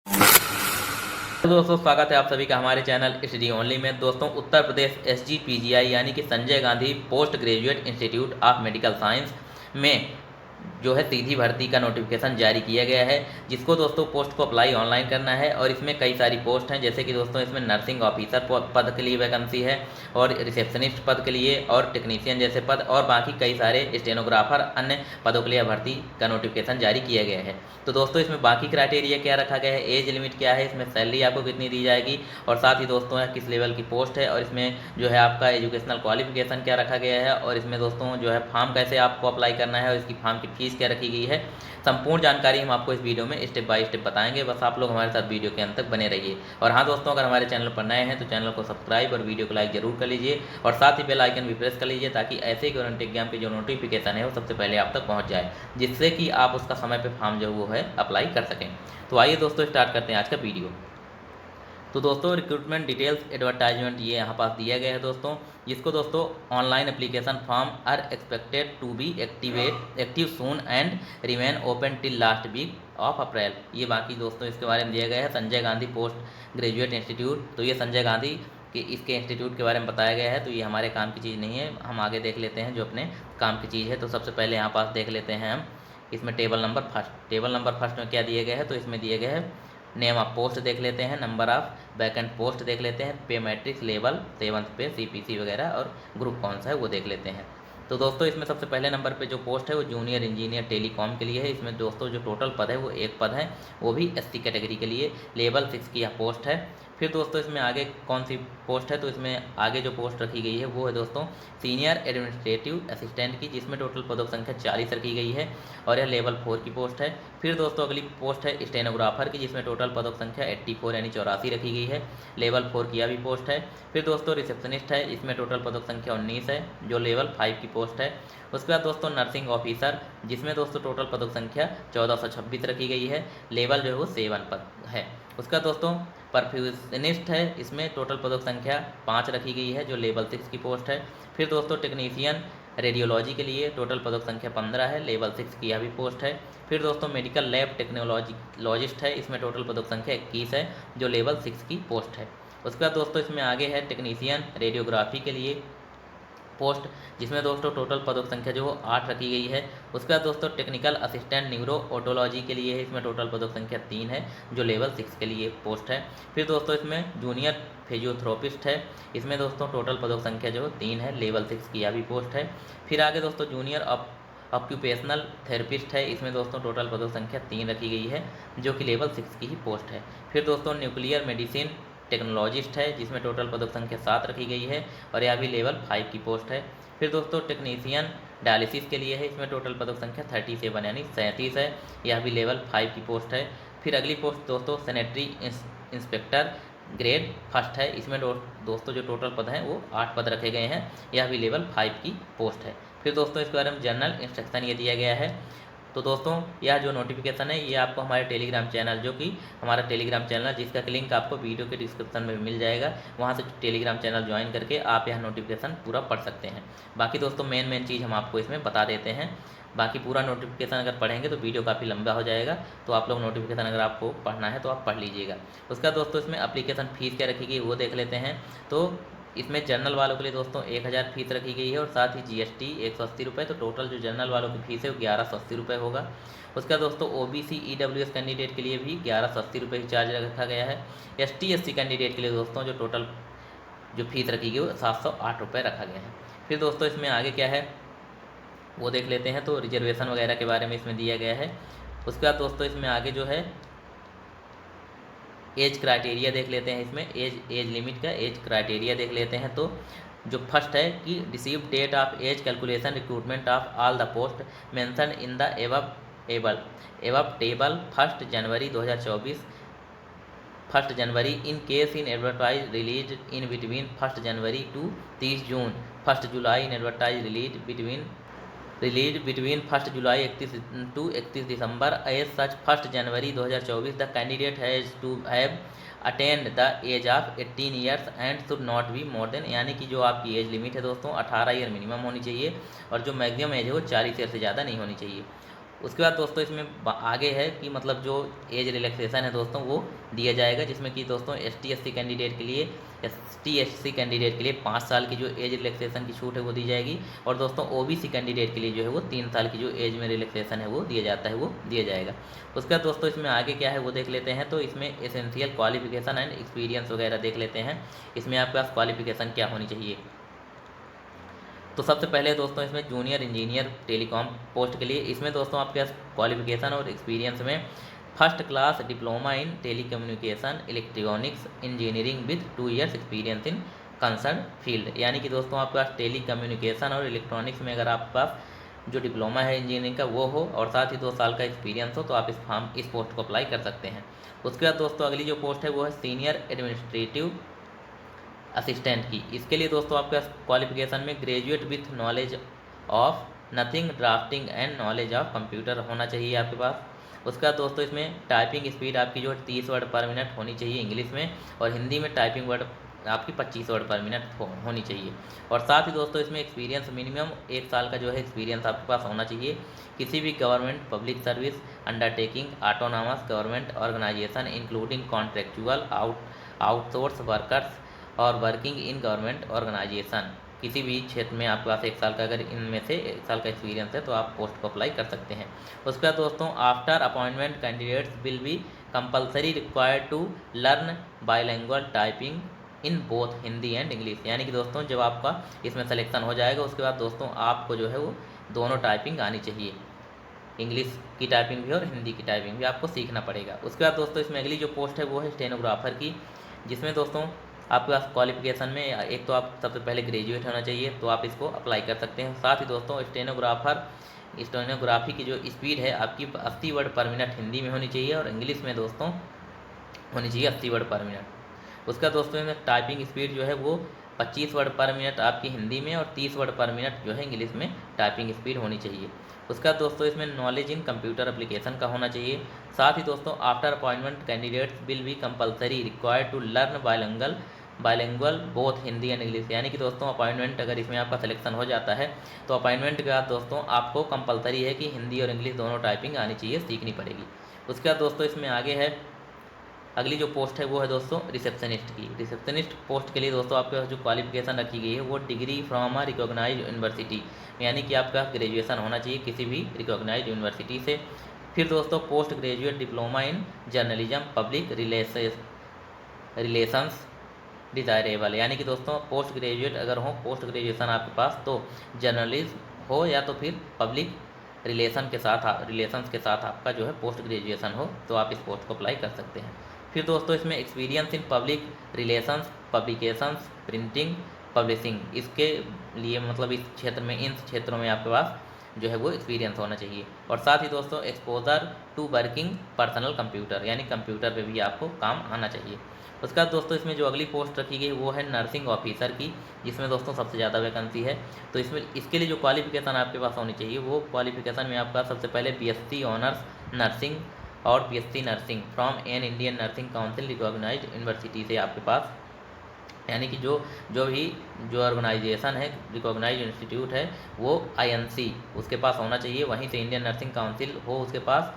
तो दोस्तों स्वागत है आप सभी का हमारे चैनल स्टडी ओनली में। दोस्तों उत्तर प्रदेश SGPGI यानी कि Sanjay Gandhi post graduate institute of medical science में जो है सीधी भर्ती का नोटिफिकेशन जारी किया गया है, जिसको दोस्तों पोस्ट को अप्लाई ऑनलाइन करना है। और इसमें कई सारी पोस्ट हैं, जैसे कि दोस्तों इसमें नर्सिंग ऑफिसर पद के लिए वैकेंसी है, और रिसेप्शनिस्ट पद के लिए, और टेक्नीशियन जैसे पद, और बाकी कई सारे स्टेनोग्राफर अन्य पदों के लिए भर्ती का नोटिफिकेशन जारी किया गया है। तो दोस्तों इसमें बाकी क्राइटेरिया क्या रखा गया है, एज लिमिट क्या है, इसमें सैलरी आपको कितनी दी जाएगी, और साथ ही दोस्तों किस लेवल की पोस्ट है, और इसमें जो है आपका एजुकेशनल क्वालिफिकेशन क्या रखा गया है, और इसमें दोस्तों जो है फॉर्म कैसे आपको अप्लाई करना है, और इसकी फॉर्म की फीस क्या रखी गई है, संपूर्ण जानकारी हम आपको इस वीडियो में स्टेप बाय स्टेप बताएंगे। बस आप लोग हमारे साथ वीडियो के अंत तक बने रहिए। और हाँ दोस्तों, अगर हमारे चैनल पर नए हैं तो चैनल को सब्सक्राइब और वीडियो को लाइक जरूर कर लीजिए, और साथ ही बेल आइकन भी प्रेस कर लीजिए, ताकि ऐसे ही गवर्नमेंट एग्जाम की जो नोटिफिकेशन है वो सबसे पहले आप तक पहुँच जाए, जिससे कि आप उसका समय पर फॉर्म जो वो है अप्लाई कर सकें। तो आइए दोस्तों स्टार्ट करते हैं आज का वीडियो। तो दोस्तों रिक्रूटमेंट डिटेल्स एडवर्टाइजमेंट ये यहाँ पास दिया गया है दोस्तों, जिसको दोस्तों online application form are expected to be active soon and remain open till last week of April. ये बाकी दोस्तों इसके बारे में दिया गया है। Sanjay Gandhi post graduate institute, तो ये संजय गांधी के इसके इंस्टीट्यूट के बारे में बताया गया है। तो ये हमारे काम की चीज़ नहीं है, हम आगे देख लेते हैं जो अपने काम की चीज़ है। तो सबसे पहले यहाँ पास देख लेते हैं हम इसमें टेबल नंबर फर्स्ट में क्या दिए गए हैं। तो इसमें दिए गए हैं नेम ऑफ पोस्ट देख लेते हैं, नंबर ऑफ वैकेंट पोस्ट देख लेते हैं, पे मैट्रिक्स लेवल 7th पे CPC वगैरह, और ग्रुप कौन सा है वो देख लेते हैं। तो दोस्तों इसमें सबसे पहले नंबर पे जो पोस्ट है वो जूनियर इंजीनियर टेलीकॉम के लिए है। इसमें दोस्तों जो टोटल पद है वो एक पद है, वो भी SC कैटेगरी के लिए, लेवल 6 की यह पोस्ट है। फिर दोस्तों इसमें आगे कौन सी पोस्ट है, तो इसमें आगे जो पोस्ट रखी गई है वो है दोस्तों सीनियर एडमिनिस्ट्रेटिव असिस्टेंट की, जिसमें टोटल पदों की संख्या 40 रखी गई है, और यह लेवल 4 की पोस्ट है। फिर दोस्तों अगली पोस्ट है स्टेनोग्राफर की, जिसमें टोटल पदों की संख्या 84 यानी 84 रखी गई है, लेवल 4 की यह भी पोस्ट है। फिर दोस्तों रिसेप्शनिस्ट है, इसमें टोटल पदों की संख्या 19 है, जो लेवल 5 की पोस्ट है। उसके बाद दोस्तों नर्सिंग ऑफिसर, जिसमें दोस्तों टोटल पदों की संख्या 1426 रखी गई है, लेवल जो है वो 7 पद है। उसका दोस्तों परफ्यूशनिस्ट है, इसमें टोटल पदों की संख्या 5 रखी गई है, जो लेवल 6 की पोस्ट है। फिर दोस्तों टेक्नीशियन रेडियोलॉजी के लिए टोटल पदों की संख्या 15 है, लेवल 6 की यह भी पोस्ट है। फिर दोस्तों मेडिकल लैब टेक्नोलॉजिस्ट है, इसमें टोटल पदों की संख्या 21 है, जो लेवल 6 की पोस्ट है। उसके बाद दोस्तों इसमें आगे है टेक्नीशियन रेडियोग्राफी के लिए पोस्ट, जिसमें दोस्तों टोटल पदों की संख्या जो 8 रखी गई है। उसके बाद दोस्तों टेक्निकल असिस्टेंट न्यूरो ऑटोलॉजी के लिए है, इसमें टोटल पदों की संख्या 3 है, जो लेवल 6 के लिए पोस्ट है। फिर दोस्तों इसमें जूनियर फिजियोथेरेपिस्ट है, इसमें दोस्तों टोटल पदों की संख्या जो 3 है, लेवल 6 की यह भी पोस्ट है। फिर आगे दोस्तों जूनियर ऑक्यूपेशनल थेरेपिस्ट है, इसमें दोस्तों टोटल पदों की संख्या 3 रखी गई है, जो कि लेवल 6 की ही पोस्ट है। फिर दोस्तों न्यूक्लियर मेडिसिन टेक्नोलॉजिस्ट है, जिसमें टोटल पदों की संख्या 7 रखी गई है, और यह भी लेवल 5 की पोस्ट है। फिर दोस्तों टेक्नीशियन डायलिसिस के लिए है, इसमें टोटल पदों की संख्या 37 यानी 37 है, यह भी लेवल 5 की पोस्ट है। फिर अगली पोस्ट दोस्तों सैनिटरी इंस्पेक्टर ग्रेड फर्स्ट है, इसमें दोस्तों जो टोटल पद हैं वो 8 पद रखे गए हैं, यह भी लेवल 5 की पोस्ट है। फिर दोस्तों इसके बारे में जनरल इंस्ट्रक्शन ये दिया गया है। तो दोस्तों यह जो नोटिफिकेशन है ये आपको हमारे टेलीग्राम चैनल, जो कि हमारा टेलीग्राम चैनल है, जिसका लिंक आपको वीडियो के डिस्क्रिप्शन में मिल जाएगा, वहाँ से टेलीग्राम चैनल ज्वाइन करके आप यह नोटिफिकेशन पूरा पढ़ सकते हैं। बाकी दोस्तों मेन चीज़ हम आपको इसमें बता देते हैं। बाकी पूरा नोटिफिकेशन अगर पढ़ेंगे तो वीडियो काफ़ी लंबा हो जाएगा, तो आप लोग नोटिफिकेशन अगर आपको पढ़ना है तो आप पढ़ लीजिएगा। उसका दोस्तों इसमें एप्लीकेशन फ़ीस क्या रखी गई वो देख लेते हैं। तो इसमें जनरल वालों के लिए दोस्तों 1000 फीस रखी गई है, और साथ ही GST 180 रुपये, तो टोटल जो जनरल वालों की फ़ीस है वो 1180 रुपये होगा। उसका दोस्तों OBC EWS कैंडिडेट के लिए भी 1180 रुपये ही चार्ज रखा गया है। ST SC कैंडिडेट के लिए दोस्तों जो टोटल जो फीस रखी गई वो 708 रुपये रखा गया है। फिर दोस्तों इसमें आगे क्या है वो देख लेते हैं। तो रिजर्वेशन वगैरह के बारे में इसमें दिया गया है। उसके बाद दोस्तों इसमें आगे जो है एज क्राइटेरिया देख लेते हैं। इसमें एज लिमिट का एज क्राइटेरिया देख लेते हैं। तो जो फर्स्ट है कि receive date of age calculation recruitment of all the post mention in the above table 1 January 2024, 1 January in case in advertise release in between 1 January to 30 June, 1 July in advertise release between 1 July 31 to 31 December. As such 1 January 2024 the candidate has to have attend the age of 18 years and should not be more than, यानी कि जो आपकी age limit है दोस्तों 18 year minimum होनी चाहिए, और जो मैक्सिमम एज है वो 40 ईयर से ज़्यादा नहीं होनी चाहिए। उसके बाद दोस्तों इसमें आगे है कि मतलब जो एज रिलैक्सेशन है दोस्तों वो दिया जाएगा, जिसमें कि दोस्तों ST/SC कैंडिडेट के लिए ST/SC कैंडिडेट के लिए 5 साल की जो एज रिलैक्सेशन की छूट है वो दी जाएगी, और दोस्तों OBC कैंडिडेट के लिए जो है वो 3 साल की जो एज में रिलैक्सेशन है वो दिया जाता है वो दिया जाएगा। उसके बाद दोस्तों इसमें आगे क्या है वो देख लेते हैं। तो इसमें एसेंशियल क्वालिफिकेशन एंड एक्सपीरियंस वगैरह देख लेते हैं। इसमें आपके पास क्वालिफिकेशन क्या होनी चाहिए। तो सबसे पहले दोस्तों इसमें जूनियर इंजीनियर टेलीकॉम पोस्ट के लिए इसमें दोस्तों आपके पास क्वालिफिकेशन और एक्सपीरियंस में first class diploma in telecommunication electronics engineering with 2 years experience in concern field, यानी कि दोस्तों आपके पास टेलीकम्युनिकेशन और इलेक्ट्रॉनिक्स में अगर आपके पास जो डिप्लोमा है इंजीनियरिंग का वो हो और साथ ही 2 साल का एक्सपीरियंस हो तो आप इस पोस्ट को अप्लाई कर सकते हैं। उसके बाद दोस्तों अगली जो पोस्ट है वो है सीनियर एडमिनिस्ट्रेटिव असिस्टेंट की। इसके लिए दोस्तों आपके क्वालिफिकेशन में graduate with knowledge of nothing drafting and knowledge of computer होना चाहिए आपके पास। उसके बाद दोस्तों इसमें टाइपिंग स्पीड आपकी जो 30 वर्ड पर मिनट होनी चाहिए इंग्लिश में, और हिंदी में टाइपिंग वर्ड आपकी 25 वर्ड पर मिनट होनी चाहिए। और साथ ही दोस्तों इसमें एक्सपीरियंस मिनिमम 1 साल का जो है एक्सपीरियंस आपके पास होना चाहिए किसी भी government public service undertaking autonomous government organisation including contractual outsource workers और वर्किंग इन गवर्नमेंट ऑर्गेनाइजेशन। किसी भी क्षेत्र में आपके पास 1 साल का अगर इनमें से 1 साल का एक्सपीरियंस है तो आप पोस्ट को अप्लाई कर सकते हैं। उसके बाद दोस्तों after appointment candidates will be compulsory required to learn bilingual typing in both Hindi and English, यानी कि दोस्तों जब आपका इसमें सिलेक्शन हो जाएगा उसके बाद दोस्तों आपको जो है वो दोनों टाइपिंग आनी चाहिए, इंग्लिश की टाइपिंग भी और हिंदी की टाइपिंग भी आपको सीखना पड़ेगा। उसके बाद दोस्तों इसमें अगली जो पोस्ट है वो है स्टेनोग्राफर की, जिसमें दोस्तों आपके पास क्वालिफिकेशन में एक तो आप सबसे पहले ग्रेजुएट होना चाहिए तो आप इसको अप्लाई कर सकते हैं। साथ ही दोस्तों स्टेनोग्राफी की जो स्पीड है आपकी 80 वर्ड पर मिनट हिंदी में होनी चाहिए और इंग्लिश में दोस्तों होनी चाहिए 80 वर्ड पर मिनट। उसका दोस्तों इसमें टाइपिंग स्पीड जो है वो 25 वर्ड पर मिनट आपकी हिंदी में और 30 वर्ड पर मिनट जो है इंग्लिश में टाइपिंग स्पीड होनी चाहिए। उसका दोस्तों इसमें नॉलेज इन कंप्यूटर एप्लीकेशन का होना चाहिए। साथ ही दोस्तों after appointment candidates will be compulsory required to learn bilingual both Hindi and English, यानी कि दोस्तों अपॉइंटमेंट अगर इसमें आपका सिलेक्शन हो जाता है तो अपॉइंटमेंट के बाद दोस्तों आपको कंपलसरी है कि हिंदी और इंग्लिश दोनों टाइपिंग आनी चाहिए, सीखनी पड़ेगी। उसके बाद दोस्तों इसमें आगे है अगली जो पोस्ट है वो है दोस्तों रिसेप्शनिस्ट की। रिसेप्शनिस्ट पोस्ट के लिए दोस्तों आपके पास जो क्वालिफिकेशन रखी गई है वो degree from a recognised university, यानी कि आपका ग्रेजुएशन होना चाहिए किसी भी रिकॉग्नाइज्ड यूनिवर्सिटी से। फिर दोस्तों post graduate diploma in journalism public relations desirable, यानी कि दोस्तों पोस्ट ग्रेजुएट अगर हो पोस्ट ग्रेजुएशन आपके पास तो जर्नलिज्म हो या तो फिर पब्लिक रिलेशंस के साथ आपका जो है पोस्ट ग्रेजुएशन हो तो आप इस पोस्ट को अप्लाई कर सकते हैं। फिर दोस्तों इसमें experience in public relations publications printing publishing, इसके लिए मतलब इस क्षेत्र में इन क्षेत्रों में आपके पास जो है वो एक्सपीरियंस होना चाहिए। और साथ ही दोस्तों exposure to working personal computer, यानी कंप्यूटर पे भी आपको काम आना चाहिए। उसके बाद दोस्तों इसमें जो अगली पोस्ट रखी गई वो है नर्सिंग ऑफिसर की, जिसमें दोस्तों सबसे ज़्यादा वैकेंसी है। तो इसमें इसके लिए जो क्वालिफिकेशन आपके पास होनी चाहिए वो क्वालिफिकेशन में आपका सबसे पहले BSc ऑनर्स नर्सिंग और BSc nursing from an Indian nursing council recognised university से आपके पास, यानी कि जो ऑर्गेनाइजेशन है रिकॉग्नाइज इंस्टीट्यूट है वो INC उसके पास होना चाहिए, वहीं से इंडियन नर्सिंग काउंसिल हो उसके पास,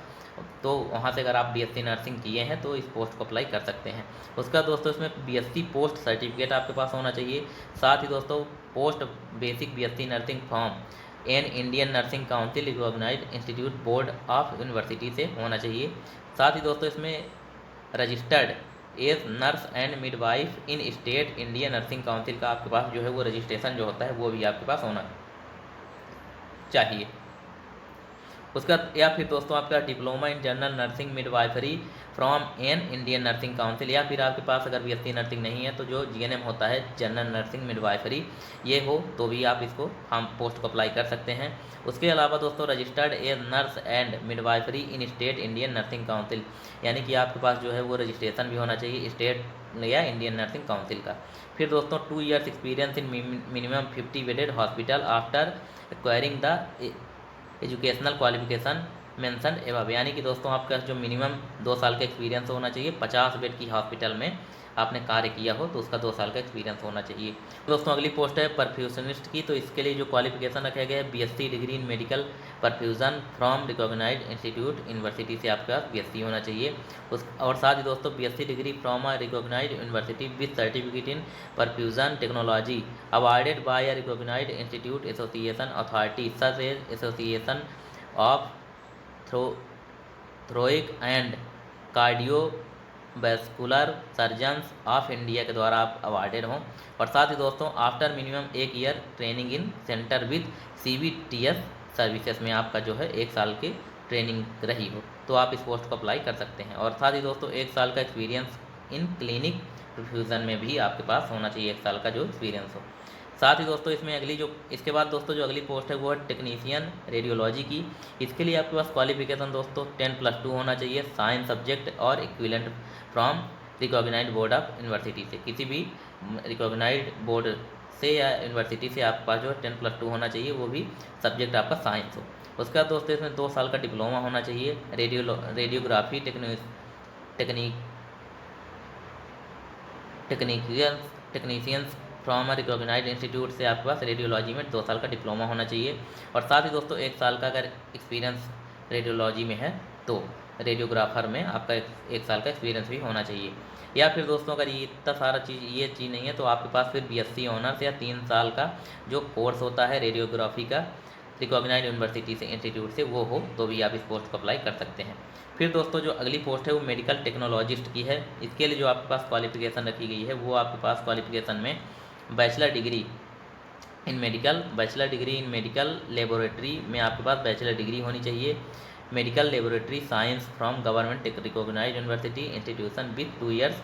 तो वहाँ से अगर आप BSc नर्सिंग किए हैं तो इस पोस्ट को अप्लाई कर सकते हैं। उसका दोस्तों इसमें BSc पोस्ट सर्टिफिकेट आपके पास होना चाहिए। साथ ही दोस्तों post basic BSc nursing from an Indian nursing council recognised institute board of university से होना चाहिए। साथ ही दोस्तों इसमें registered as nurse and midwife in state Indian nursing council का आपके पास जो है वो रजिस्ट्रेशन जो होता है वो भी आपके पास होना चाहिए। उसका या फिर दोस्तों आपका diploma in general nursing midwifery from an Indian nursing council, या फिर आपके पास अगर BSc नर्सिंग नहीं है तो जो GNM होता है जनरल नर्सिंग मिडवाइफरी ये हो तो भी आप इसको हम पोस्ट को अप्लाई कर सकते हैं। उसके अलावा दोस्तों registered as nurse and midwifery in state Indian nursing council, यानी कि आपके पास जो है वो रजिस्ट्रेशन भी होना चाहिए स्टेट या इंडियन नर्सिंग काउंसिल का। फिर दोस्तों 2 years experience in minimum 50 bedded hospital after acquiring the educational qualification mention एवं, यानी कि दोस्तों आपका जो मिनिमम 2 साल का एक्सपीरियंस होना चाहिए, 50 बेड की हॉस्पिटल में आपने कार्य किया हो तो उसका 2 साल का एक्सपीरियंस होना चाहिए। दोस्तों अगली पोस्ट है परफ्यूशनिस्ट की, तो इसके लिए जो क्वालिफिकेशन रखा गया है BSc degree in medical perfusion from recognised institute university से आपके पास बीएससी होना चाहिए। उस और साथ ही दोस्तों BSc degree from a recognised university with certificate in perfusion technology awarded by a recognised institute association authority such as association of thoracic and cardiovascular surgeons of India के द्वारा आप अवार्डेड हों। और साथ ही दोस्तों after minimum 1 year training in centre with CBTS services में आपका जो है 1 साल की ट्रेनिंग रही हो तो आप इस पोस्ट को अप्लाई कर सकते हैं। और साथ ही दोस्तों 1 साल का एक्सपीरियंस इन क्लिनिक परफ्यूजन में भी आपके पास होना चाहिए, 1 साल का जो एक्सपीरियंस हो। साथ ही दोस्तों इसके बाद दोस्तों जो अगली पोस्ट है वो है टेक्नीशियन रेडियोलॉजी की। इसके लिए आपके पास क्वालिफिकेशन दोस्तों 10+2 होना चाहिए, साइंस सब्जेक्ट और equivalent from recognised board of university से, किसी भी रिकॉग्नाइज्ड बोर्ड से या यूनिवर्सिटी से आपके पास जो है 10+2 होना चाहिए, वो भी सब्जेक्ट आपका साइंस हो। उसके बाद दोस्तों इसमें 2 साल का डिप्लोमा होना चाहिए, radiography technicians from a recognised institute से आपके पास रेडियोलॉजी में 2 साल का डिप्लोमा होना चाहिए। और साथ ही दोस्तों 1 साल का अगर एक्सपीरियंस रेडियोलॉजी में है तो रेडियोग्राफर में आपका 1 साल का एक्सपीरियंस भी होना चाहिए। या फिर दोस्तों अगर ये इतना सारा ये चीज़ नहीं है तो आपके पास फिर बीएससी ऑनर्स या 3 साल का जो कोर्स होता है रेडियोग्राफी का रिकॉग्नाइज्ड यूनिवर्सिटी से इंस्टीट्यूट से वो हो तो भी आप इस पोस्ट को अप्लाई कर सकते हैं। फिर दोस्तों जो अगली पोस्ट है वो मेडिकल टेक्नोलॉजिस्ट की है। इसके लिए जो आपके पास क्वालिफिकेशन रखी गई है वो आपके पास क्वालिफिकेशन में bachelor degree in medical laboratory में आपके पास बैचलर डिग्री होनी चाहिए, medical laboratory science from government recognised university institution with 2 years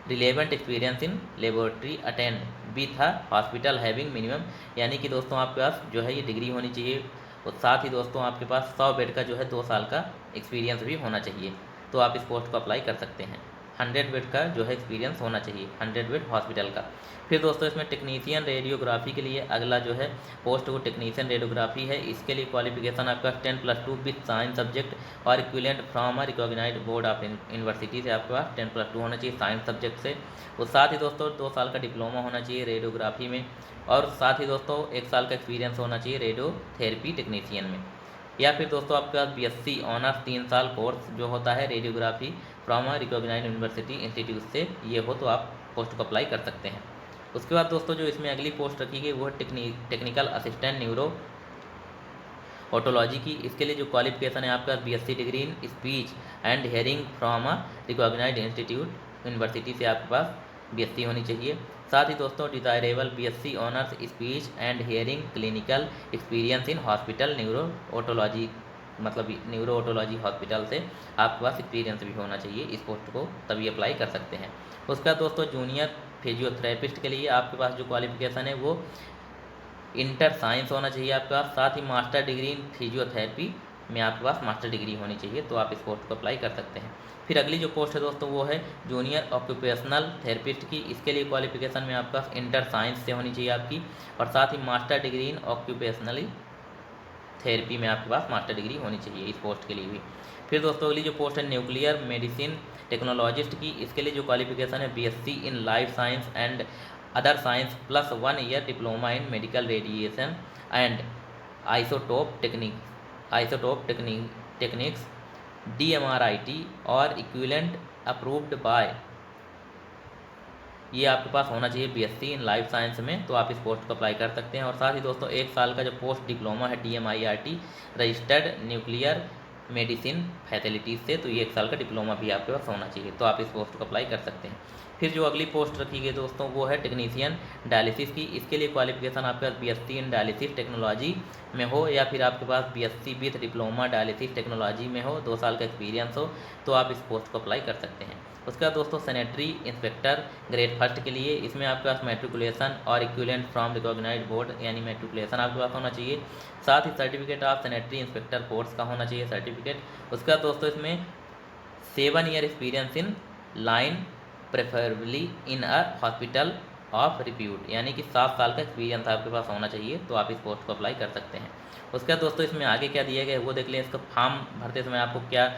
relevant experience in laboratory attend with a hospital having minimum, यानी कि दोस्तों आपके पास जो है ये डिग्री होनी चाहिए। और साथ ही दोस्तों आपके पास 100 बेड का जो है 2 साल का एक्सपीरियंस भी होना चाहिए तो आप इस पोस्ट को अप्लाई कर सकते हैं। 100 बेड का जो है एक्सपीरियंस होना चाहिए, 100 बेड हॉस्पिटल का। फिर दोस्तों इसमें टेक्नीशियन रेडियोग्राफी के लिए अगला जो है पोस्ट वो टेक्नीशियन रेडियोग्राफी है। इसके लिए क्वालिफिकेशन आपका 10+2 विथ साइंस सब्जेक्ट और equivalent from a recognised board of university से आपके पास 10+2 होना चाहिए साइंस सब्जेक्ट से। और साथ ही दोस्तों 2 साल का डिप्लोमा होना चाहिए रेडियोग्राफी में। और साथ ही दोस्तों 1 साल का एक्सपीरियंस होना चाहिए रेडियोथेरेपी टेक्नीशियन में। या फिर दोस्तों आपके पास बीएससी ऑनर्स 3 साल कोर्स जो होता है radiography from a recognised university institute से ये हो तो आप पोस्ट को अप्लाई कर सकते हैं। उसके बाद दोस्तों जो इसमें अगली पोस्ट रखी गई वो है टेक्निकल असिस्टेंट न्यूरो ऑटोलॉजी की। इसके लिए जो क्वालिफिकेशन है आपका BSc degree in speech and hearing from a recognised institute university से आपके पास बीएससी होनी चाहिए। साथ ही दोस्तों desirable BSc honours speech and hearing clinical experience in hospital neuro otology, मतलब न्यूरो ऑटोलॉजी हॉस्पिटल से आपके पास एक्सपीरियंस भी होना चाहिए, इस पोस्ट को तभी अप्लाई कर सकते हैं। उसके बाद दोस्तों जूनियर फिजियोथेरेपिस्ट के लिए आपके पास जो क्वालिफिकेशन है वो इंटर साइंस होना चाहिए आपके पास। साथ ही मास्टर डिग्री इन फिजियोथेरेपी में आपके पास मास्टर डिग्री होनी चाहिए तो आप इस पोस्ट को अप्लाई कर सकते हैं। फिर अगली जो पोस्ट है दोस्तों वो है जूनियर ऑक्यूपेशनल थेरेपिस्ट की। इसके लिए क्वालिफिकेशन में आपका इंटर साइंस से होनी चाहिए आपकी, और साथ ही master degree in occupationally therapy में आपके पास मास्टर डिग्री होनी चाहिए इस पोस्ट के लिए भी। फिर दोस्तों अगली जो पोस्ट है न्यूक्लियर मेडिसिन टेक्नोलॉजिस्ट की। इसके लिए जो क्वालिफिकेशन है BSc in life science and other science plus 1 year diploma in medical radiation and isotope techniques DMRIT और इक्विवेलेंट अप्रूव्ड बाय, ये आपके पास होना चाहिए बीएससी इन लाइफ साइंस में तो आप इस पोस्ट को अप्लाई कर सकते हैं। और साथ ही दोस्तों 1 साल का जो पोस्ट डिप्लोमा है DMIRT registered nuclear medicine facilities से, तो ये 1 साल का डिप्लोमा भी आपके पास होना चाहिए तो आप इस पोस्ट को अप्लाई कर सकते हैं। फिर जो अगली पोस्ट रखी गई दोस्तों वो है टेक्नीशियन डायलिसिस की। इसके लिए क्वालिफिकेशन आपके पास बीएससी इन डायलिसिस टेक्नोलॉजी में हो या फिर आपके पास BSc with diploma dialysis technology में हो, 2 साल का एक्सपीरियंस हो तो आप इस पोस्ट को अप्लाई कर सकते हैं। उसके बाद दोस्तों सैनिटरी इंस्पेक्टर ग्रेड फर्स्ट के लिए इसमें आपके पास मैट्रिकुलेशन और इक्विवेलेंट फ्रॉम रिकॉग्नाइज्ड बोर्ड यानी मैट्रिकुलेशन आपके पास होना चाहिए। साथ ही certificate of sanitary inspector course का होना चाहिए सर्टिफिकेट। उसके बाद दोस्तों इसमें 7 year experience in line preferably in a hospital of repute, यानी कि 7 साल का एक्सपीरियंस आपके पास होना चाहिए, तो आप इस पोस्ट को अप्लाई कर सकते हैं। उसके बाद दोस्तों इसमें आगे क्या दिया गया है वो देख लें। इसका फॉर्म भरते समय आपको क्या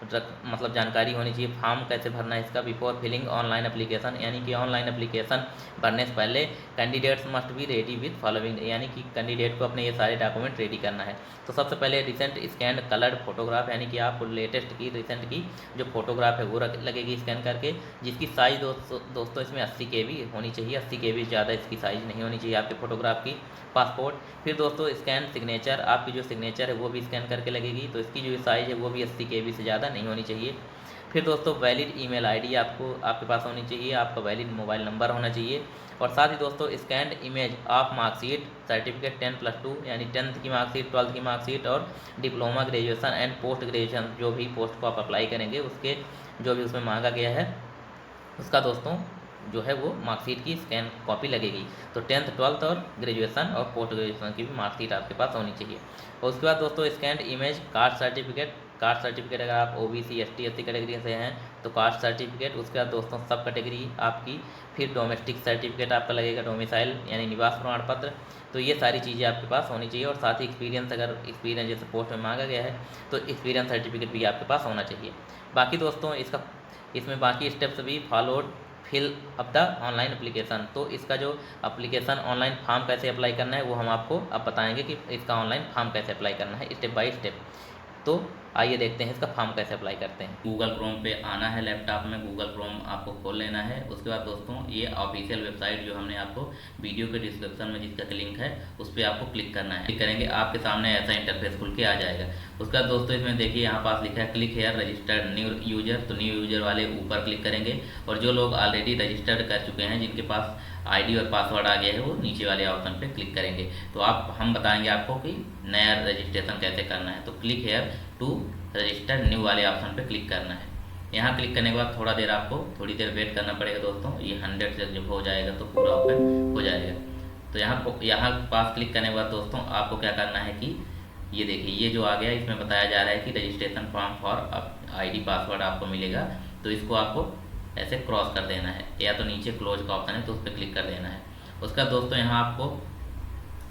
मतलब जानकारी होनी चाहिए, फॉर्म कैसे भरना है इसका। बिफोर फिलिंग ऑनलाइन एप्लीकेशन, यानी कि ऑनलाइन एप्लीकेशन भरने से पहले candidates must be ready with following, यानी कि कैंडिडेट को अपने ये सारे डॉक्यूमेंट रेडी करना है। तो सबसे पहले रिसेंट स्कैन कलर्ड फोटोग्राफ, यानी कि आप लेटेस्ट की रिसेंट की जो फोटोग्राफ है वो लगेगी स्कैन करके, जिसकी साइज़ दोस्तों इसमें 80 KB होनी चाहिए। 80 KB ज़्यादा इसकी साइज़ नहीं होनी चाहिए आपके फोटोग्राफ की। पासपोर्ट, फिर दोस्तों स्कैन सिग्नेचर, आपकी जो सिग्नेचर है वो भी स्कैन करके लगेगी, तो इसकी जो साइज़ है वो भी 80 KB से ज़्यादा नहीं होनी चाहिए। फिर दोस्तों वैलिड ईमेल आईडी आपको आपके पास होनी चाहिए, आपका वैलिड मोबाइल नंबर होना चाहिए। और साथ ही दोस्तों scanned image of marksheet, certificate 10+2, यानी 10th की मार्कशीट, 12th की मार्कशीट और diploma, graduation and post graduation जो भी पोस्ट को आप अप्लाई करेंगे उसके जो भी उसमें मांगा गया है उसका दोस्तों जो है वो मार्कशीट की स्कैन कॉपी लगेगी। तो 10th 12th और ग्रेजुएशन और पोस्ट ग्रेजुएशन की भी मार्कशीट आपके पास होनी चाहिए। और उसके बाद दोस्तों scanned image caste certificate, caste certificate अगर आप OBC ST SC कैटेगरी से हैं तो कास्ट सर्टिफिकेट। उसके बाद दोस्तों सब कैटेगरी आपकी, फिर डोमेस्टिक सर्टिफिकेट आपका लगेगा, डोमिसाइल यानी निवास प्रमाण पत्र। तो ये सारी चीज़ें आपके पास होनी चाहिए। और साथ ही एक्सपीरियंस, अगर एक्सपीरियंस जैसे पोस्ट में मांगा गया है तो एक्सपीरियंस सर्टिफिकेट भी आपके पास होना चाहिए। बाकी दोस्तों इसमें बाकी स्टेप्स भी followed fill up the online application. तो इसका जो एप्लीकेशन ऑनलाइन फॉर्म कैसे अप्लाई करना है वो हम आपको अब बताएंगे कि इसका ऑनलाइन फॉर्म कैसे अप्लाई करना है स्टेप बाय स्टेप। तो आइए देखते हैं इसका फॉर्म कैसे अप्लाई करते हैं। गूगल क्रोम पे आना है, लैपटॉप में गूगल क्रोम आपको खोल लेना है। उसके बाद दोस्तों ये ऑफिशियल वेबसाइट जो हमने आपको वीडियो के डिस्क्रिप्शन में जिसका लिंक है उस पर आपको क्लिक करना है। क्लिक करेंगे आपके सामने ऐसा इंटरफेस खुल के आ जाएगा। उसके बाद दोस्तों इसमें देखिए यहाँ पास लिखा है click here registered new user, तो न्यू यूजर वाले ऊपर क्लिक करेंगे। और जो लोग ऑलरेडी रजिस्टर्ड कर चुके हैं, जिनके पास आईडी और पासवर्ड आ गया है, वो नीचे वाले ऑप्शन पे क्लिक करेंगे। तो हम बताएंगे आपको कि नया रजिस्ट्रेशन कैसे करना है। तो click here to register new वाले ऑप्शन पे क्लिक करना है। यहाँ क्लिक करने के बाद थोड़ी देर वेट करना पड़ेगा दोस्तों। ये 100 से जब हो जाएगा तो पूरा ओपन हो जाएगा। तो यहाँ पास क्लिक करने के बाद दोस्तों आपको क्या करना है कि ये देखिए ये जो आ गया, इसमें बताया जा रहा है कि registration form for ID password आपको मिलेगा। तो इसको आपको ऐसे क्रॉस कर देना है, या तो नीचे क्लोज का ऑप्शन है तो उस पर क्लिक कर देना है। उसका दोस्तों यहाँ आपको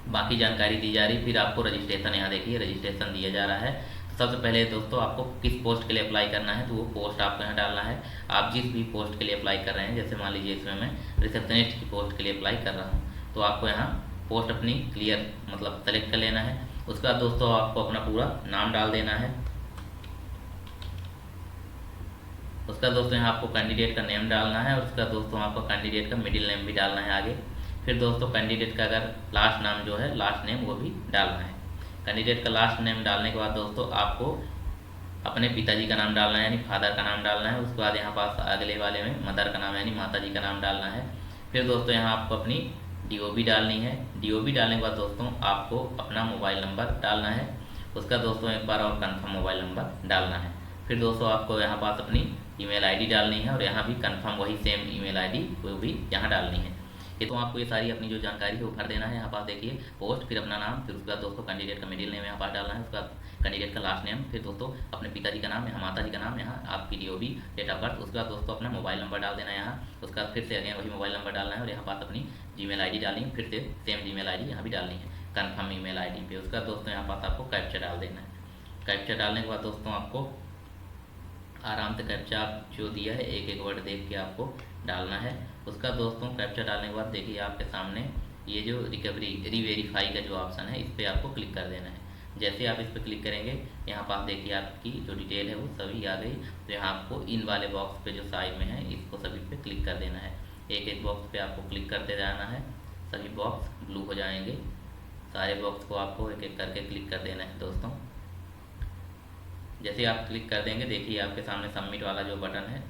बाकी जानकारी दी जा रही, फिर आपको रजिस्ट्रेशन, यहाँ देखिए रजिस्ट्रेशन दिया जा रहा है। सबसे पहले दोस्तों आपको किस पोस्ट के लिए अप्लाई करना है, तो वो पोस्ट आपको यहाँ डालना है। आप जिस भी पोस्ट के लिए अप्लाई कर रहे हैं, जैसे मान लीजिए इसमें मैं रिसेप्शनिस्ट की पोस्ट के लिए अप्लाई कर रहा हूँ, तो आपको यहाँ पोस्ट अपनी क्लियर मतलब सेलेक्ट कर लेना है। उसके बाद दोस्तों आपको अपना पूरा नाम डाल देना है। उसका दोस्तों यहाँ आपको कैंडिडेट का नेम डालना है, और उसका दोस्तों आपको कैंडिडेट का मिडिल नेम भी डालना है आगे। फिर दोस्तों कैंडिडेट का अगर लास्ट नाम जो है लास्ट नेम वो भी डालना है। कैंडिडेट का लास्ट नेम डालने के बाद दोस्तों आपको अपने पिताजी का नाम डालना है, यानी फादर का नाम डालना है। उसके बाद यहाँ पास अगले वाले में मदर का नाम यानी माता जी का नाम डालना है। फिर दोस्तों यहाँ आपको अपनी DOB डालनी है। DOB डालने के बाद दोस्तों आपको अपना मोबाइल नंबर डालना है। उसका दोस्तों एक बार और कंफर्म मोबाइल नंबर डालना है। फिर दोस्तों आपको यहाँ पास अपनी ईमेल आईडी डालनी है, और यहाँ भी कंफर्म वही सेम ईमेल आईडी वो भी यहाँ डालनी है। ये तो आपको ये सारी अपनी जो जानकारी है वो भर देना है। यहाँ पास देखिए पोस्ट, फिर अपना नाम, फिर उसके बाद दोस्तों कैंडिडेट का मिडिल नेम यहाँ पास डालना है, उसके बाद कैंडिडेट का लास्ट नेम, फिर दोस्तों अपने पिताजी का नाम, यहाँ माता जी का नाम, यहाँ आपकी DOB डेट ऑफ बर्थ। उसके बाद दोस्तों अपना मोबाइल नंबर डाल देना है यहाँ। उसके बाद फिर से अगेन वही मोबाइल नंबर डालना है, और यहाँ पास अपनी जीमेल आईडी डालनी है, फिर से सेम जीमेल आईडी यहाँ भी डालनी है कन्फर्म ईमेल आईडी पे। उसका दोस्तों यहाँ पास आपको कैप्चा डाल देना है। कैप्चा डालने के बाद दोस्तों आपको आराम से कैप्चा जो दिया है एक एक वर्ड देख के आपको डालना है। उसका दोस्तों कैप्चा डालने के बाद देखिए आपके सामने ये जो रीवेरीफाई का जो ऑप्शन है इस पर आपको क्लिक कर देना है। जैसे आप इस पर क्लिक करेंगे यहाँ पास देखिए आपकी जो डिटेल है वो सभी आ गई। तो यहाँ आपको इन वाले बॉक्स पे जो साइड में है इसको सभी पे क्लिक कर देना है। एक एक बॉक्स पे आपको क्लिक करते जाना है, सभी बॉक्स ब्लू हो जाएंगे। सारे बॉक्स को आपको एक एक करके क्लिक कर देना है दोस्तों। जैसे आप क्लिक कर देंगे देखिए आपके सामने सबमिट वाला जो बटन है,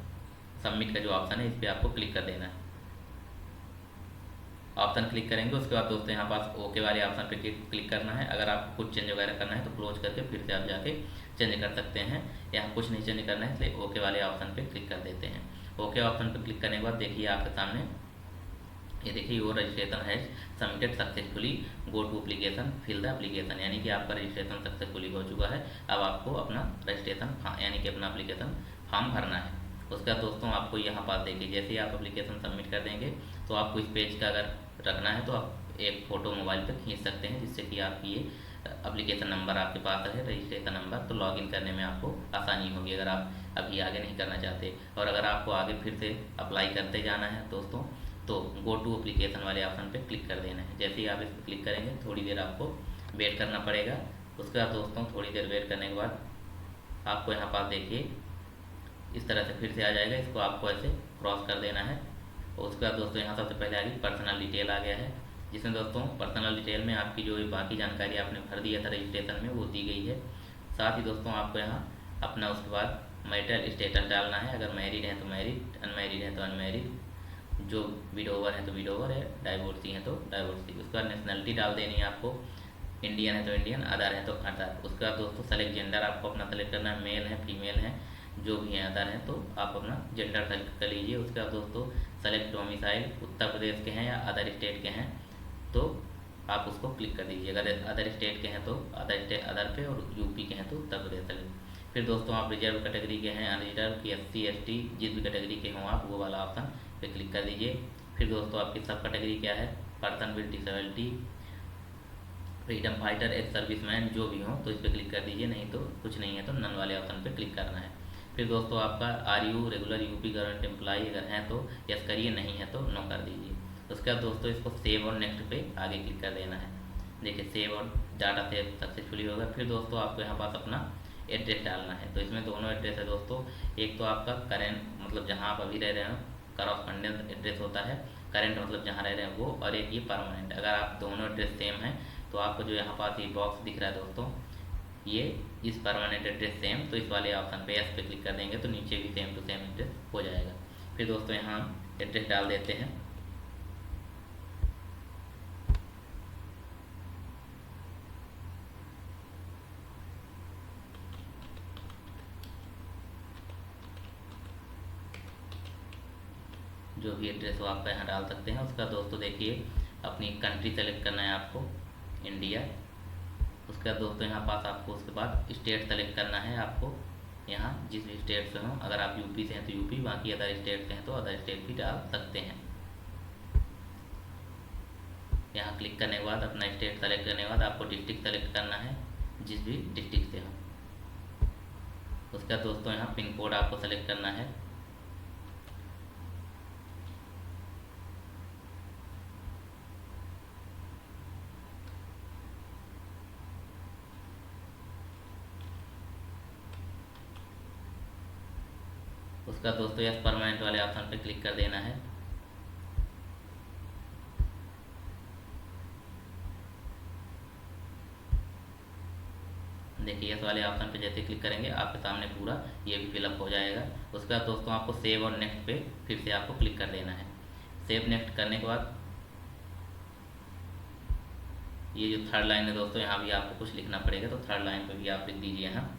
सबमिट का जो ऑप्शन है इस पर आपको क्लिक कर देना है। ऑप्शन क्लिक करेंगे उसके बाद दोस्तों यहाँ पास ओके वाले ऑप्शन पे क्लिक करना है। अगर आपको कुछ चेंज वगैरह करना है तो क्लोज करके फिर से आप जाके चेंज कर सकते हैं। यहाँ कुछ नहीं चेंज करना है इसलिए ओके वाले ऑप्शन पे क्लिक कर देते हैं। ओके ऑप्शन पे क्लिक करने के बाद देखिए आपके सामने ये देखिए your registration has submitted successfully, go to application fill the application, यानी कि आपका रजिस्ट्रेशन सक्सेसफुली हो चुका है। अब आपको अपना रजिस्ट्रेशन यानी कि अपना एप्लीकेशन फॉर्म भरना है। उसके बाद दोस्तों आपको यहाँ पास देखिए, जैसे ही आप एप्लीकेशन सबमिट कर देंगे तो आपको इस पेज का अगर रखना है तो आप एक फ़ोटो मोबाइल पर खींच सकते हैं, जिससे कि आपकी ये एप्लीकेशन नंबर आपके पास रहे, रजिस्ट्रेशन नंबर, तो लॉगिन करने में आपको आसानी होगी अगर आप अभी आगे नहीं करना चाहते। और अगर आपको आगे फिर से अप्लाई करते जाना है दोस्तों, तो गो टू एप्लीकेशन वाले ऑप्शन पे क्लिक कर देना है। जैसे ही आप इस पर क्लिक करेंगे थोड़ी देर आपको वेट करना पड़ेगा। उसके बाद दोस्तों थोड़ी देर वेट करने के बाद आपको यहाँ पास देखिए इस तरह से फिर से आ जाएगा, इसको आपको ऐसे क्रॉस कर देना है। और उसके बाद दोस्तों यहाँ सबसे पहले आ गई पर्सनल डिटेल आ गया है, जिसमें दोस्तों पर्सनल डिटेल में आपकी जो बाकी जानकारी आपने भर दिया था रजिस्ट्रेशन में वो दी गई है। साथ ही दोस्तों आपको यहाँ अपना उसके बाद मैरिटल स्टेटस डालना है, अगर मैरिड हैं तो मैरिड, अनमैरिड हैं तो अनमैरिड, जो विडोवर है तो विडोवर है, डाइवोर्सी है तो डाइवोर्सी। उसके बाद नेशनलिटी डाल देनी है आपको, इंडियन है तो इंडियन, अदर है तो अदर। उसके बाद दोस्तों सेलेक्ट जेंडर आपको अपना सेलेक्ट करना है, मेल है फीमेल है जो भी हैं अदर हैं तो आप अपना जेंडर सेलेक्ट कर लीजिए। उसके बाद दोस्तों सेलेक्ट डोमिसाइल, उत्तर प्रदेश के हैं या अदर स्टेट के हैं तो आप उसको क्लिक कर दीजिए। अगर अदर स्टेट के हैं तो अदर स्टेट अदर पे, और यूपी के हैं तो उत्तर प्रदेश सेलेक्ट। फिर दोस्तों आप रिजर्व कैटेगरी के हैं, अनरिजर्व की, SC ST जिस भी कैटेगरी के हों आप वो वाला ऑप्शन पे क्लिक कर दीजिए। फिर दोस्तों आपकी सब कैटेगरी क्या है, person with disability, freedom fighter, ex serviceman जो भी हो तो इस पर क्लिक कर दीजिए, नहीं तो कुछ नहीं है तो नन वाले ऑप्शन पे क्लिक करना है। फिर दोस्तों आपका are you regular UP government employee अगर हैं तो यस करिए, नहीं है तो नो कर दीजिए। उसके बाद दोस्तों इसको सेव और नेक्स्ट पे आगे क्लिक कर देना है। देखिए सेव और डाटा सेव सक्सेसफुली होगा। फिर दोस्तों आपको यहाँ पास अपना एड्रेस डालना है, तो इसमें दोनों एड्रेस है दोस्तों, एक तो आपका करेंट मतलब जहाँ आप अभी रह रहे हो, करस्पॉन्डेंस एड्रेस होता है, करेंट मतलब जहाँ रह रहे हैं वो, और एक ये परमानेंट। अगर आप दोनों एड्रेस सेम है तो आपको जो यहाँ पास ये बॉक्स दिख रहा है दोस्तों, ये इस परमानेंट एड्रेस सेम, तो इस वाले ऑप्शन पे एस पे क्लिक कर देंगे तो नीचे भी सेम टू सेम एड्रेस हो जाएगा। फिर दोस्तों यहाँ एड्रेस डाल देते हैं। जो भी एड्रेस हो आपका यहाँ डाल सकते हैं। उसका दोस्तों देखिए अपनी कंट्री सेलेक्ट करना है आपको, इंडिया। उसके बाद दोस्तों यहाँ पास आपको उसके बाद स्टेट सेलेक्ट करना है आपको, यहाँ जिस भी स्टेट से हो, अगर आप यूपी से हैं तो यूपी, बाकी अदर स्टेट से हैं तो अदर स्टेट भी डाल सकते हैं। यहाँ क्लिक करने के बाद अपना स्टेट सेलेक्ट करने के बाद आपको डिस्ट्रिक्ट सेलेक्ट करना है, जिस भी डिस्ट्रिक्ट से हो। उसके बाद दोस्तों यहाँ पिन कोड आपको सेलेक्ट करना है। उसका दोस्तों यस परमानेंट वाले ऑप्शन पे क्लिक कर देना है। देखिए यस वाले ऑप्शन पे जैसे क्लिक करेंगे आपके सामने पूरा ये भी फिलअप हो जाएगा। उसके बाद दोस्तों आपको सेव और नेक्स्ट पे फिर से आपको क्लिक कर देना है। सेव नेक्स्ट करने के बाद ये जो थर्ड लाइन है दोस्तों, यहाँ भी आपको कुछ लिखना पड़ेगा, तो थर्ड लाइन पे भी आप लिख दीजिए यहाँ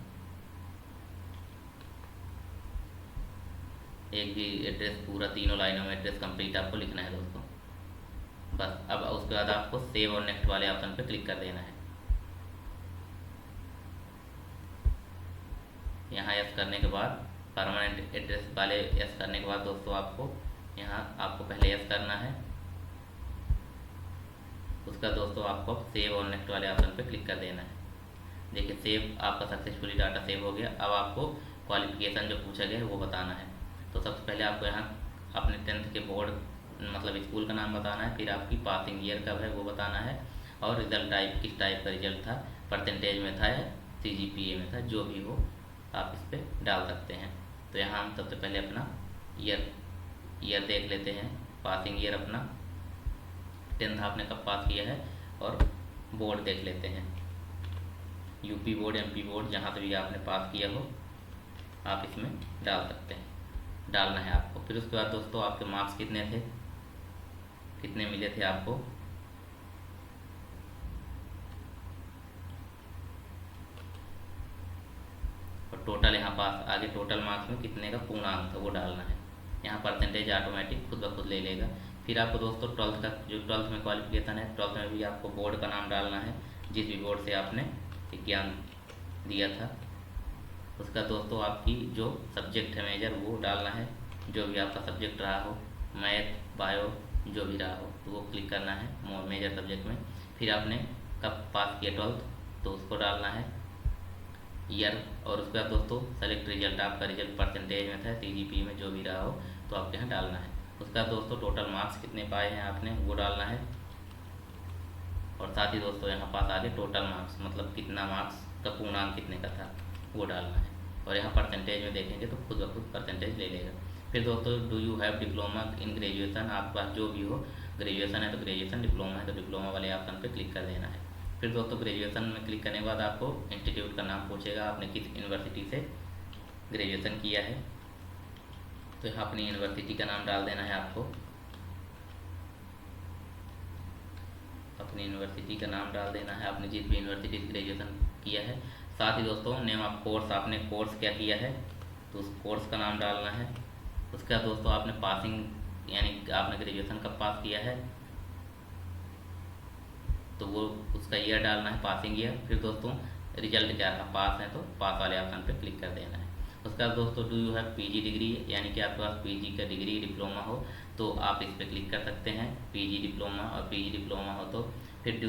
एक भी एड्रेस, पूरा तीनों लाइनों में एड्रेस कंप्लीट आपको लिखना है दोस्तों, बस। अब उसके बाद आपको सेव और नेक्स्ट वाले ऑप्शन पे क्लिक कर देना है। यहाँ यस करने के बाद परमानेंट एड्रेस वाले यस करने के बाद दोस्तों आपको यहाँ आपको पहले यस करना है। उसका दोस्तों आपको सेव और नेक्स्ट वाले ऑप्शन पे क्लिक कर देना है। देखिए सेव आपका सक्सेसफुली डाटा सेव हो गया। अब आपको क्वालिफिकेशन जो पूछा गया है वो बताना है। तो सबसे पहले आपको यहाँ अपने 10th के बोर्ड मतलब स्कूल का नाम बताना है, फिर आपकी पासिंग ईयर कब है वो बताना है, और रिजल्ट टाइप किस टाइप का रिजल्ट था, परसेंटेज में था या CGPA में था, जो भी हो आप इस पर डाल सकते हैं। तो यहाँ हम सबसे पहले अपना ईयर देख लेते हैं, पासिंग ईयर अपना 10th आपने कब पास किया है, और बोर्ड देख लेते हैं, यूपी बोर्ड MP बोर्ड जहाँ से भी आपने पास किया हो आप इसमें डाल सकते हैं, डालना है आपको। फिर उसके बाद दोस्तों आपके मार्क्स कितने थे, कितने मिले थे आपको, और टोटल यहाँ पास आगे टोटल मार्क्स में कितने का पूर्णांक था वो डालना है। यहाँ परसेंटेज ऑटोमेटिक खुद ब खुद ले लेगा। फिर आपको दोस्तों 12th का जो 12th में क्वालिफिकेशन है, 12th में भी आपको बोर्ड का नाम डालना है, जिस भी बोर्ड से आपने विज्ञान दिया था। उसका दोस्तों आपकी जो सब्जेक्ट है मेजर वो डालना है, जो भी आपका सब्जेक्ट रहा हो, मैथ, बायो, जो भी रहा हो, तो वो क्लिक करना है मेजर सब्जेक्ट में। फिर आपने कब पास किया 12th तो उसको डालना है, ईयर, और उसके बाद दोस्तों सेलेक्ट रिजल्ट, आपका रिजल्ट परसेंटेज में था, CGPA में जो भी रहा हो तो आपके यहाँ डालना है। उसका दोस्तों टोटल मार्क्स कितने पाए हैं आपने वो डालना है, और साथ ही दोस्तों यहाँ पास आगे टोटल मार्क्स मतलब कितना मार्क्स का पूर्णांक कितने का था वो डालना है, और यहाँ परसेंटेज में देखेंगे तो खुद ब खुद परसेंटेज ले लेगा। फिर दोस्तों do you have diploma in graduation, आपके पास जो भी हो, ग्रेजुएशन है तो ग्रेजुएशन, डिप्लोमा है तो डिप्लोमा वाले ऑप्शन पे क्लिक कर देना है। फिर दोस्तों ग्रेजुएशन में क्लिक करने के बाद आपको इंस्टीट्यूट का नाम पूछेगा, आपने किस यूनिवर्सिटी से ग्रेजुएशन किया है, तो यहाँ अपनी यूनिवर्सिटी का नाम डाल देना है आपको, अपनी यूनिवर्सिटी का नाम डाल देना है, आपने जिस भी यूनिवर्सिटी से ग्रेजुएशन किया है। साथ ही दोस्तों नेम ऑफ कोर्स, आपने कोर्स क्या किया है तो उस कोर्स का नाम डालना है। उसके बाद दोस्तों आपने पासिंग यानी आपने ग्रेजुएशन कब पास किया है तो वो उसका ईयर डालना है, पासिंग ईयर। फिर दोस्तों रिजल्ट क्या रहा, पास है तो पास वाले ऑप्शन पे क्लिक कर देना है। उसके बाद दोस्तों do you have PG degree, यानी कि आपके पास PG का डिग्री डिप्लोमा हो तो आप इस पर क्लिक कर सकते हैं, PG डिप्लोमा, और PG डिप्लोमा हो तो फिर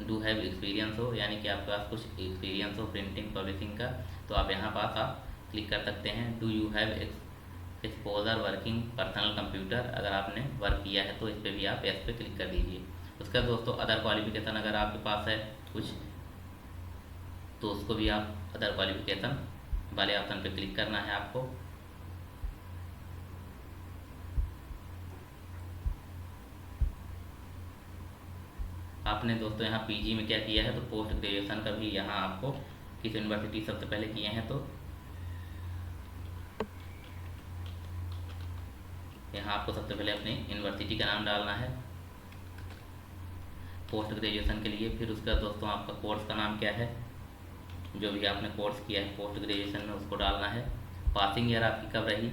डू हैव एक्सपीरियंस हो, यानी कि आपके पास कुछ एक्सपीरियंस हो प्रिंटिंग पब्लिशिंग का तो आप यहाँ पास आप क्लिक कर सकते हैं। Do you have exposure working personal computer, अगर आपने वर्क किया है तो इस पर भी आप इस पर क्लिक कर दीजिए। उसका दोस्तों अदर क्वालिफिकेशन अगर आपके पास है कुछ तो उसको भी आप अदर क्वालिफिकेशन वाले ऑप्शन पे क्लिक करना है आपको। आपने दोस्तों यहाँ PG में क्या किया है तो पोस्ट ग्रेजुएशन का भी यहाँ आपको किस यूनिवर्सिटी सबसे पहले किए हैं तो यहाँ आपको सबसे पहले अपनी यूनिवर्सिटी का नाम डालना है पोस्ट ग्रेजुएशन के लिए। फिर उसका दोस्तों आपका कोर्स का नाम क्या है, जो भी आपने कोर्स किया है पोस्ट ग्रेजुएशन में उसको डालना है। पासिंग ईयर आपकी कब रही,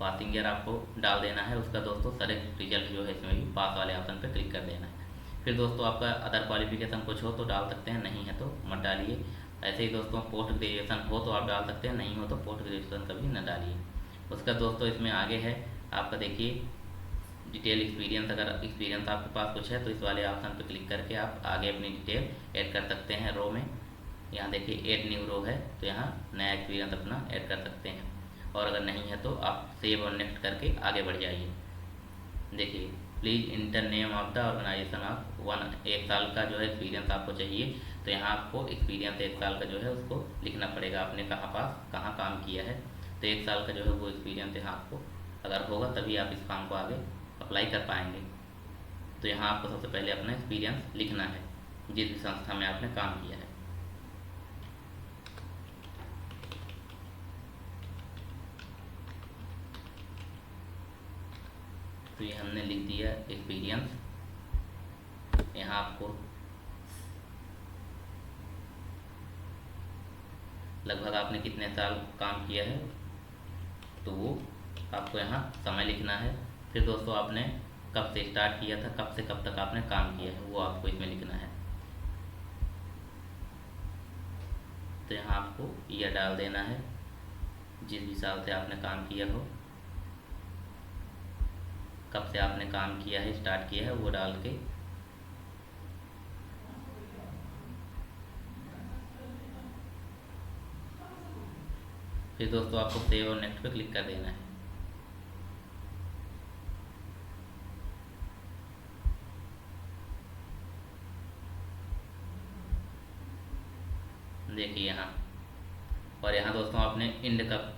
पासिंग ईयर आपको डाल देना है। उसका दोस्तों सेलेक्ट रिजल्ट जो है इसमें भी पास वाले ऑप्शन पे क्लिक कर देना है। फिर दोस्तों आपका अदर क्वालिफिकेशन कुछ हो तो डाल सकते हैं, नहीं है तो मत डालिए। ऐसे ही दोस्तों पोस्ट ग्रेजुएशन हो तो आप डाल सकते हैं, नहीं हो तो पोस्ट ग्रेजुएशन कभी न डालिए। उसका दोस्तों इसमें आगे है आपका देखिए डिटेल एक्सपीरियंस, अगर एक्सपीरियंस आपके पास कुछ है तो इस वाले ऑप्शन पर क्लिक करके आप आगे अपनी डिटेल ऐड कर सकते हैं रो में। यहाँ देखिए ऐड न्यू रो है तो यहाँ नया एक्सपीरियंस अपना ऐड कर सकते हैं, और अगर नहीं है तो आप सेव और नेक्स्ट करके आगे बढ़ जाइए। देखिए please enter name of the organisation of 1 साल का जो है एक्सपीरियंस आपको चाहिए तो यहाँ आपको एक्सपीरियंस 1 साल का जो है उसको लिखना पड़ेगा, आपने कहाँ काम किया है तो 1 साल का जो है वो एक्सपीरियंस यहाँ आपको अगर होगा तभी आप इस काम को आगे अप्लाई कर पाएंगे। तो यहाँ आपको सबसे पहले अपना एक्सपीरियंस लिखना है जिस भी संस्था में आपने काम किया है। तो ये हमने लिख दिया एक्सपीरियंस। यहाँ आपको लगभग आपने कितने साल काम किया है तो वो आपको यहाँ समय लिखना है। फिर दोस्तों आपने कब से स्टार्ट किया था, कब से कब तक आपने काम किया है वो आपको इसमें लिखना है। तो यहाँ आपको ईयर डाल देना है, जिस भी साल से आपने काम किया हो, कब से आपने काम किया है स्टार्ट किया है वो डाल के फिर दोस्तों आपको सेव और नेक्स्ट पे क्लिक कर देना है। देखिए यहाँ, और यहाँ दोस्तों आपने इंड कब,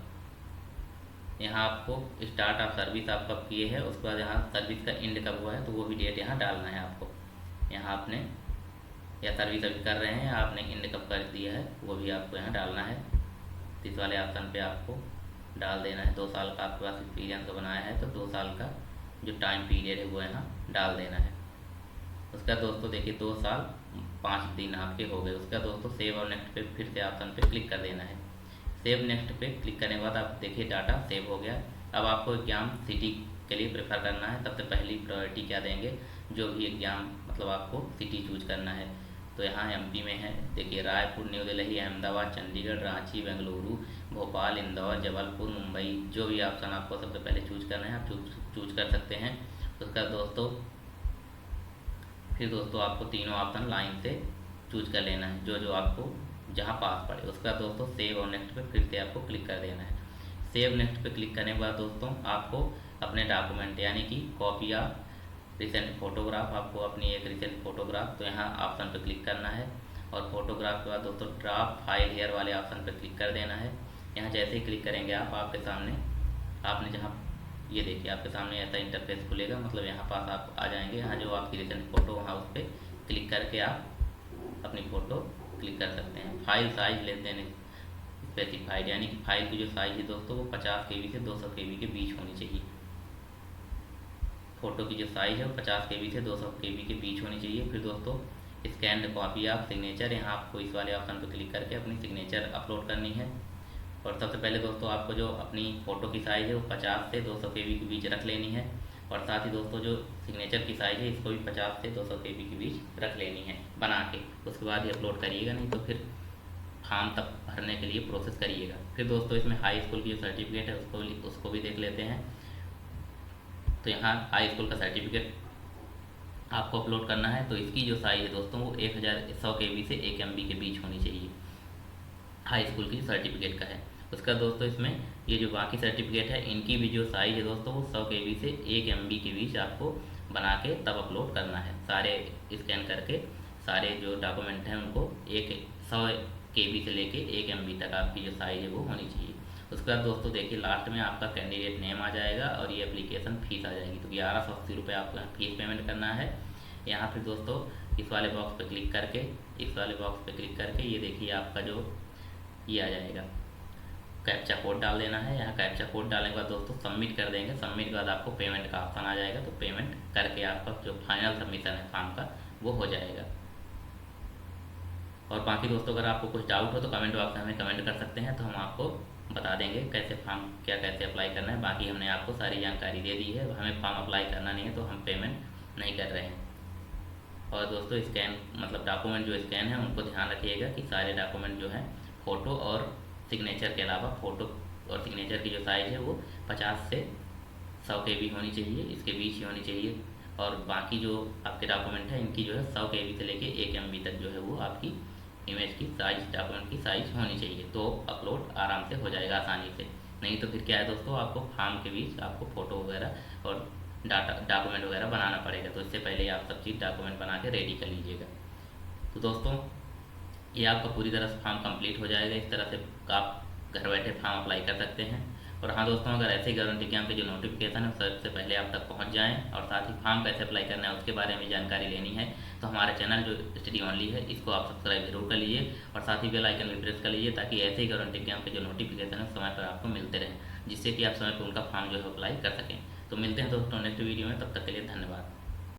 यहाँ आपको स्टार्ट ऑफ सर्विस आप कब किए हैं, उसके बाद यहाँ सर्विस का इंड कब हुआ है तो वो भी डेट यहाँ डालना है आपको। यहाँ आपने या सर्विस अभी कर रहे हैं, आपने इंड कब कर दिया है वो भी आपको यहाँ डालना है। इस वाले ऑप्शन पे आपको डाल देना है। 2 साल का आपके पास एक्सपीरियंस बनाया है तो 2 साल का जो टाइम पीरियड है वो यहाँ डाल देना है। उसका दोस्तों देखिए 2 साल 5 दिन आपके हो गए। उसका दोस्तों सेव और नेक्स्ट पे फिर से ऑप्शन पे क्लिक कर देना है। सेव नेक्स्ट पे क्लिक करने के बाद आप देखिए डाटा सेव हो गया। अब आपको एग्जाम सिटी के लिए प्रेफर करना है। सबसे पहली प्रायोरिटी क्या देंगे, जो भी एग्जाम मतलब आपको सिटी चूज करना है तो यहाँ एमपी में है, देखिए रायपुर, न्यू दिल्ली, अहमदाबाद, चंडीगढ़, रांची, बेंगलुरु, भोपाल, इंदौर, जबलपुर, मुंबई, जो भी ऑप्शन आपको सबसे पहले चूज करना है आप चूज कर सकते हैं। उसका दोस्तों फिर दोस्तों आपको तीनों ऑप्शन लाइन से चूज कर लेना है, जो जो आपको जहाँ पास पड़े। उसका दोस्तों सेव और नेक्स्ट पे फिर से आपको क्लिक कर देना है। सेव नेक्स्ट पे क्लिक करने के बाद दोस्तों आपको अपने डॉक्यूमेंट यानी कि कॉपी या रिसेंट फोटोग्राफ, आपको अपनी एक रिसेंट फोटोग्राफ, तो यहाँ ऑप्शन पे क्लिक करना है और फोटोग्राफ के बाद दोस्तों ड्राफ्ट फाइल हेयर वाले ऑप्शन पे क्लिक कर देना है। यहाँ जैसे ही क्लिक करेंगे आप, आपके सामने आपने जहाँ ये देखिए आपके सामने ऐसा इंटरफेस खुलेगा, मतलब यहाँ पास आप आ जाएंगे। यहाँ जो आपकी रिसेंट फ़ोटो वहाँ उस पर क्लिक करके आप अपनी फ़ोटो क्लिक कर सकते हैं। फाइल साइज लेन देन स्पेसिफाइड, यानी कि फाइल की जो साइज़ है दोस्तों वो 50 KB से 200 KB के बीच होनी चाहिए। फ़ोटो की जो साइज़ है वो 50 KB से 200 KB के बीच होनी चाहिए। फिर दोस्तों स्कैन कॉपी ऑफ सिग्नेचर, यहाँ आपको इस वाले ऑप्शन पर क्लिक करके अपनी सिग्नेचर अपलोड करनी है। और सबसे पहले दोस्तों आपको जो अपनी फ़ोटो की साइज़ है वो 50 से 200 KB के बीच रख लेनी है। और साथ ही दोस्तों जो सिग्नेचर की साइज़ है इसको भी 50 से 200 KB के बीच रख लेनी है बना के। उसके बाद ही अपलोड करिएगा, नहीं तो फिर फॉर्म तक भरने के लिए प्रोसेस करिएगा। फिर दोस्तों इसमें हाई स्कूल की जो सर्टिफिकेट है उसको भी देख लेते हैं। तो यहाँ हाई स्कूल का सर्टिफिकेट आपको अपलोड करना है। तो इसकी जो साइज़ है दोस्तों वो 1100 KB से 1 MB के बीच होनी चाहिए, हाई स्कूल की सर्टिफिकेट का है। उसका दोस्तों इसमें ये जो बाकी सर्टिफिकेट है इनकी भी जो साइज़ है दोस्तों वो 100 KB से 1 MB के बीच आपको बना के तब अपलोड करना है। सारे स्कैन करके सारे जो डॉक्यूमेंट हैं उनको 100 KB से लेके 1 MB तक आपकी जो साइज़ है वो होनी चाहिए। उसके बाद दोस्तों देखिए लास्ट में आपका कैंडिडेट नेम आ जाएगा और ये एप्लीकेशन फ़ीस आ जाएगी। तो 1180 रुपये आपको यहाँ फ़ीस पेमेंट करना है। यहाँ फिर दोस्तों इस वाले बॉक्स पे क्लिक करके ये देखिए आपका जो ये आ जाएगा, कैप्चा कोड डाल देना है। यहाँ कैप्चा कोड डालने के बाद दोस्तों सबमिट कर देंगे। सबमिट के बाद आपको पेमेंट का ऑप्शन आ जाएगा, तो पेमेंट करके आपका जो फाइनल सबमिशन है फॉर्म का वो हो जाएगा। और बाकी दोस्तों अगर आपको कुछ डाउट हो तो कमेंट बॉक्स में हमें कमेंट कर सकते हैं, तो हम आपको बता देंगे कैसे अप्लाई करना है। बाकी हमने आपको सारी जानकारी दे दी है, हमें फॉर्म अप्लाई करना नहीं है तो हम पेमेंट नहीं कर रहे हैं। और दोस्तों स्कैन मतलब डॉक्यूमेंट जो स्कैन है उनको ध्यान रखिएगा कि सारे डॉक्यूमेंट जो है फ़ोटो और सिग्नेचर के अलावा फ़ोटो और सिग्नेचर की जो साइज़ है वो 50 से 100 KB होनी चाहिए, इसके बीच ही होनी चाहिए। और बाकी जो आपके डॉक्यूमेंट है इनकी जो है 100 KB से लेके 1 MB तक जो है वो आपकी इमेज की साइज़, डॉक्यूमेंट की साइज़ होनी चाहिए, तो अपलोड आराम से हो जाएगा आसानी से। नहीं तो फिर क्या है दोस्तों, आपको फॉर्म के बीच आपको फ़ोटो वगैरह और डॉक्यूमेंट वगैरह बनाना पड़ेगा। तो इससे पहले आप सब चीज़ डॉक्यूमेंट बना के रेडी कर लीजिएगा। तो दोस्तों ये आपका पूरी तरह से फॉर्म कंप्लीट हो जाएगा। इस तरह से आप घर बैठे फॉर्म अप्लाई कर सकते हैं। और हाँ दोस्तों, अगर ऐसे गवर्नमेंट एग्जाम के जो नोटिफिकेशन है सबसे पहले आप तक पहुंच जाएं और साथ ही फॉर्म कैसे अप्लाई करना है उसके बारे में जानकारी लेनी है तो हमारा चैनल जो स्टडी ओनली है इसको आप सब्सक्राइब जरूर कर लीजिए और साथ ही बेल आइकन भी प्रेस कर लीजिए, ताकि ऐसे ही गवर्नमेंट एग्जाम के जो नोटिफिकेशन है समय पर आपको मिलते रहें, जिससे कि आप समय पर उनका फॉर्म जो है अप्लाई कर सकें। तो मिलते हैं दोस्तों नेक्स्ट वीडियो में, तब तक के लिए धन्यवाद।